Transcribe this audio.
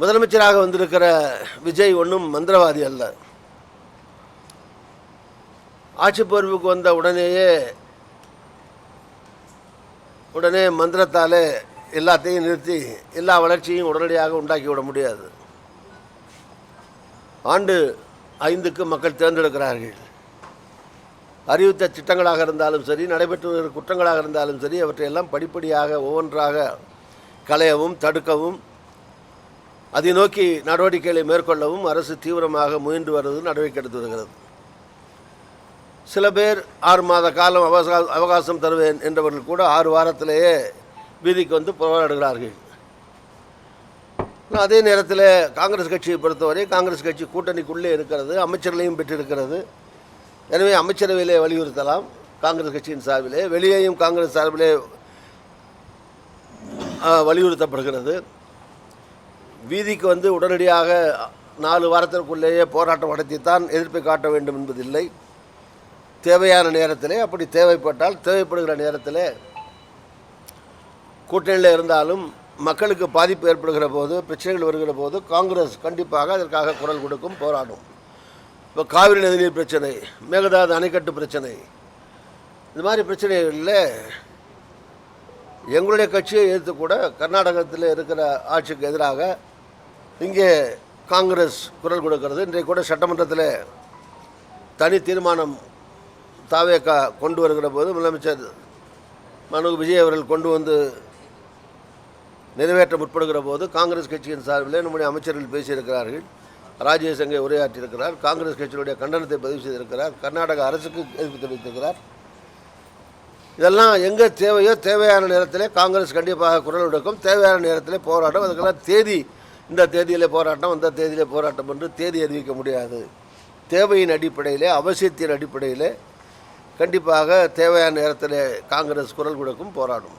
முதலமைச்சராக வந்திருக்கிற விஜய் ஒன்றும் மந்திரவாதி அல்ல. ஆட்சி பொறுப்புக்கு வந்த உடனே மந்திரத்தாலே எல்லாத்தையும் நிறுத்தி எல்லா வளர்ச்சியும் உடனடியாக உண்டாக்கி விட முடியாது. ஆண்டு 5க்கு மக்கள் தேர்ந்தெடுக்கிறார்கள். அறிவித்த திட்டங்களாக இருந்தாலும் சரி, நடைபெற்று வருகிற குற்றங்களாக இருந்தாலும் சரி, அவற்றையெல்லாம் படிப்படியாக ஒவ்வொன்றாக களையவும் தடுக்கவும் அதை நோக்கி நடவடிக்கைகளை மேற்கொள்ளவும் அரசு தீவிரமாக முயன்று வருவது நடவடிக்கை எடுத்து வருகிறது. சில பேர் 6 மாத காலம் அவகாசம் தருவேன் என்றவர்கள் கூட 6 வாரத்திலேயே வீதிக்கு வந்து போராடுகிறார்கள். அதே நேரத்தில் காங்கிரஸ் கட்சியை பொறுத்தவரை காங்கிரஸ் கட்சி கூட்டணிக்குள்ளே இருக்கிறது, அமைச்சர்களையும் பெற்றிருக்கிறது. எனவே அமைச்சரவையிலே வலியுறுத்தலாம் காங்கிரஸ் கட்சியின் சார்பிலே, வெளியேயும் காங்கிரஸ் சார்பிலே வலியுறுத்தப்படுகிறது. வீதிக்கு வந்து உடனடியாக 4 வாரத்திற்குள்ளேயே போராட்டம் நடத்தித்தான் எதிர்ப்பை காட்ட வேண்டும் என்பதில்லை. தேவையான நேரத்திலே, அப்படி தேவைப்படுகிற நேரத்தில் கூட்டணியில் இருந்தாலும் மக்களுக்கு பாதிப்பு ஏற்படுகிற போது, பிரச்சனைகள் வருகிற போது காங்கிரஸ் கண்டிப்பாக அதற்காக குரல் கொடுக்கும், போராடும். இப்போ காவிரி நதிநீர் பிரச்சனை, மேகதாது அணைக்கட்டு பிரச்சனை, இது மாதிரி பிரச்சனைகளில் எங்களுடைய கட்சியை எதிர்த்து கூட கர்நாடகத்தில் இருக்கிற ஆட்சிக்கு எதிராக இங்கே காங்கிரஸ் குரல் கொடுக்கிறது. இன்றைக்கு கூட சட்டமன்றத்தில் தனி தீர்மானம் தாவேகா கொண்டு வருகிற போது முதலமைச்சர் விஜய் அவர்கள் கொண்டு வந்து நிறைவேற்ற முற்படுகிற போது காங்கிரஸ் கட்சியின் சார்பில் நம்முடைய அமைச்சர்கள் பேசியிருக்கிறார்கள். ராஜேஷ் அங்கே உரையாற்றியிருக்கிறார். காங்கிரஸ் கட்சியினுடைய கண்டனத்தை பதிவு செய்திருக்கிறார். கர்நாடக அரசுக்கு எதிர்ப்பு தெரிவித்திருக்கிறார். இதெல்லாம் எங்கே தேவையோ தேவையான நேரத்தில் காங்கிரஸ் கண்டிப்பாக குரல் கொடுக்கும், தேவையான நேரத்தில் போராட்டம். அதுக்கெல்லாம் தேதி, இந்த தேதியில் போராட்டம், அந்த தேதியில் போராட்டம் என்று தேதி அறிவிக்க முடியாது. தேவையின் அடிப்படையில், அவசியத்தின் அடிப்படையில் கண்டிப்பாக தேவையான நேரத்தில் காங்கிரஸ் குரல் கொடுக்கும், போராடும்.